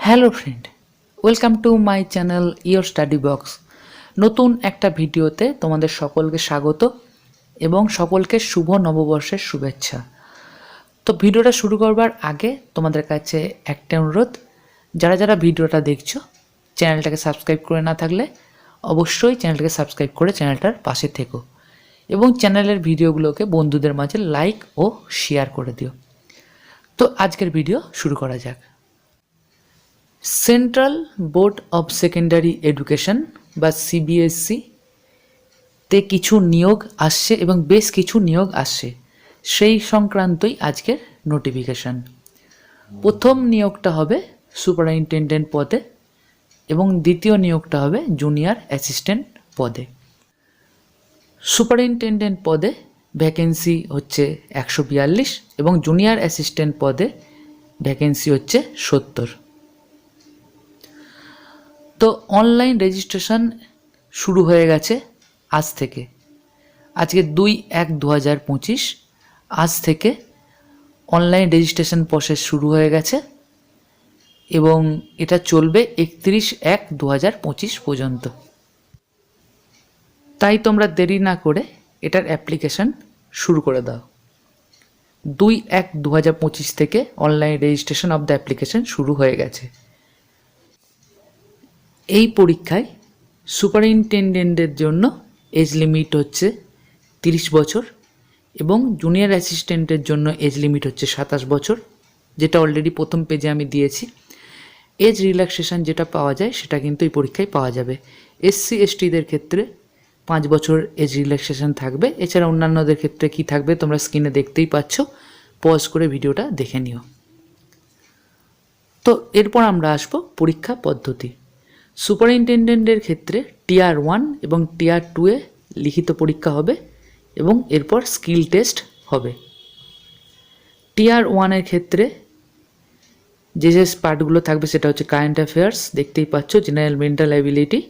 Hello friend, welcome to my channel your study box. নতুন একটা ভিডিওতে তোমাদের সকলকে স্বাগত এবং সকলকে শুভ নববর্ষের শুভেচ্ছা। তো ভিডিওটা শুরু করবার আগে তোমাদের কাছে একটা অনুরোধ, যারা যারা ভিডিওটা দেখছো চ্যানেলটাকে সাবস্ক্রাইব করে না থাকলে অবশ্যই চ্যানেলটাকে সাবস্ক্রাইব করে চ্যানেলটার পাশে থেকো এবং চ্যানেলের ভিডিওগুলোকে বন্ধুদের মাঝে লাইক ও শেয়ার করে দিও। তো আজকের ভিডিও শুরু করা যাক। Central board of secondary education বা সিবিএসসি তে কিছু নিয়োগ আসছে এবং বেশ কিছু নিয়োগ আসছে, সেই সংক্রান্তই আজকের নোটিফিকেশন। প্রথম নিয়োগটা হবে সুপারিনটেনডেন্ট পদে এবং দ্বিতীয় নিয়োগটা হবে জুনিয়র অ্যাসিস্ট্যান্ট পদে। সুপারিনটেনডেন্ট পদে ভ্যাকেন্সি হচ্ছে 142 এবং জুনিয়র অ্যাসিস্ট্যান্ট পদে ভ্যাকেন্সি হচ্ছে 70। তো অনলাইন রেজিস্ট্রেশন শুরু হয়ে গেছে আজ থেকে, আজকে 2/1/2025 আজ থেকে অনলাইন রেজিস্ট্রেশন প্রসেস শুরু হয়ে গেছে এবং এটা চলবে 31/1/2025 পর্যন্ত। তাই তোমরা দেরি না করে এটার অ্যাপ্লিকেশন শুরু করে দাও। 2/1/2025 থেকে online registration of the application শুরু হয়ে গেছে। এই পরীক্ষায় সুপারিনটেনডেন্টের জন্য এজ লিমিট হচ্ছে 30 বছর এবং জুনিয়র অ্যাসিস্ট্যান্টের জন্য এজ লিমিট হচ্ছে 27 বছর, যেটা অলরেডি প্রথম পেজে আমি দিয়েছি। এজ রিল্যাক্সেশন যেটা পাওয়া যায় সেটা কিন্তু এই পরীক্ষায় পাওয়া যাবে। SC STদের ক্ষেত্রে 5 বছর এজ রিল্যাক্সেশন থাকবে। এছাড়া অন্যান্যদের ক্ষেত্রে কি থাকবে তোমরা স্ক্রিনে দেখতেই পাচ্ছ, পজ করে ভিডিওটা দেখে নিও। তো এরপর আমরা আসবো পরীক্ষা পদ্ধতি। সুপারিনটেনডেন্টের ক্ষেত্রে টিয়ার 1 এবং টিয়ার 2-এ লিখিত পরীক্ষা হবে এবং এরপর স্কিল টেস্ট হবে। টিয়ার 1-এর ক্ষেত্রে যে পার্টগুলো থাকবে সেটা হচ্ছে কারেন্ট অ্যাফেয়ার্স, দেখতেই পাচ্ছ, general mental ability,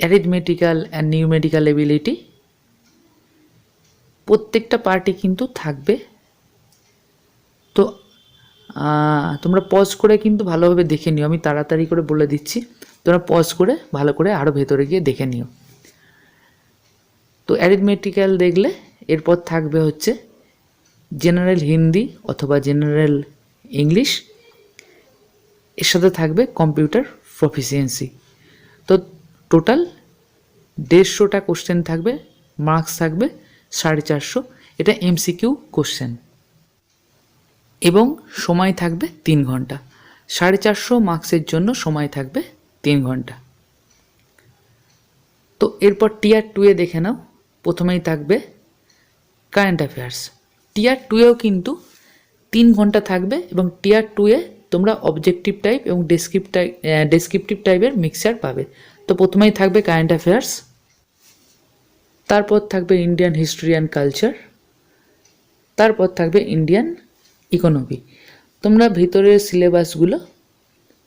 arithmetical and numerical ability, প্রত্যেকটা পার্টই কিন্তু থাকবে। তো তোমরা পজ করে কিন্তু ভালোভাবে দেখে নিও, আমি তাড়াতাড়ি করে বলে দিচ্ছি, তোমরা পজ করে ভালো করে আরও ভেতরে গিয়ে দেখে নিও। তো অ্যারিথমেটিক্যাল দেখলে এরপর থাকবে হচ্ছে জেনারেল হিন্দি অথবা জেনারেল ইংলিশ, এর সাথে থাকবে কম্পিউটার প্রফিসিয়েন্সি। তো টোটাল 150টা কোশ্চেন থাকবে, মার্কস থাকবে 450। এটা MCQ কোশ্চেন এবং সময় থাকবে 3 ঘন্টা। 450 মার্কসের জন্য সময় থাকবে 3 ঘন্টা। তো এরপর টিয়ার 2-এ দেখে নাও, প্রথমেই থাকবে কারেন্ট অ্যাফেয়ার্স। টিয়ার 2-এও কিন্তু 3 ঘন্টা থাকবে এবং টিয়ার 2-এ তোমরা অবজেক্টিভ টাইপ এবং ডেসক্রিপটিভ টাইপের মিক্সচার পাবে। তো প্রথমেই থাকবে কারেন্ট অ্যাফেয়ার্স, তারপর থাকবে ইন্ডিয়ান হিস্ট্রি অ্যান্ড কালচার, তারপর থাকবে ইন্ডিয়ান ইকোনমি। তোমরা ভিতরের সিলেবাসগুলো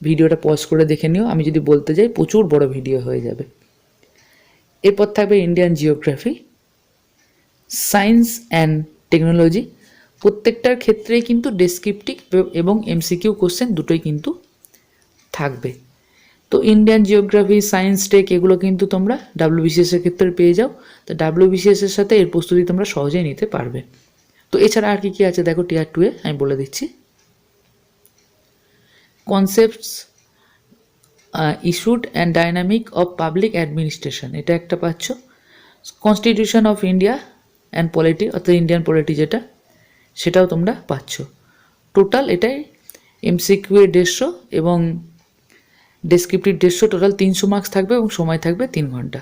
ভিডিওটা পজ করে দেখে নিও, আমি যদি বলতে যাই প্রচুর বড় ভিডিও হয়ে যাবে। এরপর থাকবে Indian geography, science and technology. প্রত্যেকটার ক্ষেত্রেই কিন্তু ডেসক্রিপটিভ এবং MCQ কোশ্চেন দুটোই কিন্তু থাকবে। তো ইন্ডিয়ান জিওগ্রাফি, সায়েন্স, টেক এগুলো কিন্তু তোমরা WBCS-এর ক্ষেত্রে পেয়ে যাও। তো WBCS-এর সাথে এর প্রস্তুতি তোমরা সহজেই নিতে পারবে। তো এছাড়া আর কি আছে দেখো টিয়ার 2-এ আমি বলে দিচ্ছি। Concepts issued and dynamic of public administration, এটা একটা পাচ্ছ। Constitution of India and polity, অর্থাৎ ইন্ডিয়ান পলিটি যেটা, সেটাও তোমরা পাচ্ছ। টোটাল এটাই MCQ 150 এবং ডেসক্রিপটিভ 150, টোটাল 300 মার্কস থাকবে এবং সময় থাকবে 3 ঘন্টা।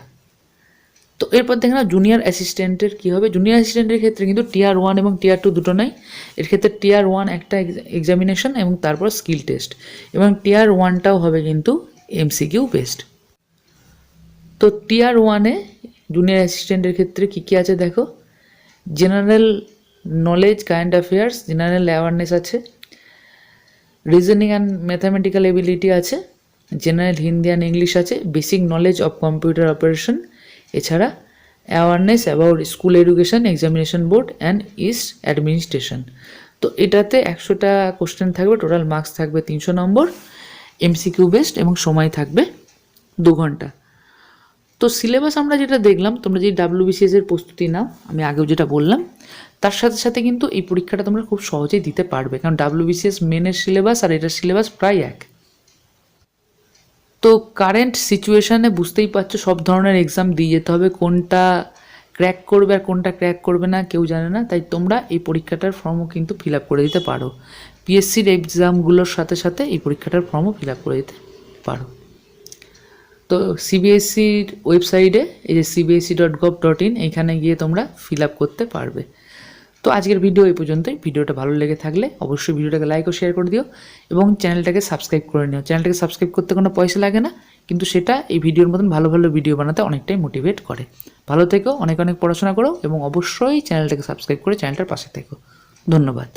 তো এরপর দেখে না জুনিয়র অ্যাসিস্ট্যান্টের কী হবে। জুনিয়র অ্যাসিস্ট্যান্টের ক্ষেত্রে কিন্তু টিয়ার 1 এবং টিয়ার 2 দুটো নাই। এর ক্ষেত্রে টিয়ার 1 একটা এক্সামিনেশন এবং তারপর স্কিল টেস্ট, এবং টিয়ার 1টাও হবে কিন্তু MCQ বেসড। তো টিয়ার 1-এ জুনিয়র অ্যাসিস্ট্যান্টের ক্ষেত্রে কী কী আছে দেখো, general knowledge, current affairs, general awareness আছে, রিজনিং অ্যান্ড ম্যাথামেটিক্যাল এবিলিটি আছে, জেনারেল হিন্দি অ্যান্ড ইংলিশ আছে, basic knowledge of computer operation, এছাড়া awareness about school education, examination board and east administration. তো এটাতে 100টা কোশ্চেন থাকবে, টোটাল মার্কস থাকবে 300 নম্বর MCQ বেসড এবং সময় থাকবে 2 ঘন্টা। তো সিলেবাস আমরা যেটা দেখলাম, তোমরা যে WBCS এর প্রস্তুতি নাও, আমি আগেও যেটা বললাম, তার সাথে সাথে কিন্তু এই পরীক্ষাটা তোমরা খুব সহজেই দিতে পারবে, কারণ WBCS মেনের সিলেবাস আর এটার সিলেবাস প্রায় এক। তো কারেন্ট সিচুয়েশানে বুঝতেই পারছো সব ধরনের এক্সাম দিয়ে যেতে হবে, কোনটা ক্র্যাক করবে আর কোনটা ক্র্যাক করবে না কেউ জানে না, তাই তোমরা এই পরীক্ষাটার ফর্মও কিন্তু ফিল আপ করে দিতে পারো। PSCর এক্সামগুলোর সাথে সাথে এই পরীক্ষাটার ফর্মও ফিল আপ করে দিতে পারো। তো CBSEর ওয়েবসাইটে এই যে cbse.gov.in এইখানে গিয়ে তোমরা ফিল আপ করতে পারবে। তো আজকের ভিডিও এই পর্যন্তই। ভিডিওটা ভালো লেগে থাকলে অবশ্যই ভিডিওটাকে লাইক ও শেয়ার করে দিও এবং চ্যানেলটাকে সাবস্ক্রাইব করে নিও। চ্যানেলটাকে সাবস্ক্রাইব করতে কোনো পয়সা লাগে না, কিন্তু সেটা এই ভিডিওর মতন ভালো ভালো ভিডিও বানাতে অনেকটাই মোটিভেট করে। ভালো থেকো, অনেক অনেক পড়াশোনা করো এবং অবশ্যই চ্যানেলটাকে সাবস্ক্রাইব করে চ্যানেলটার পাশে থেকো। ধন্যবাদ।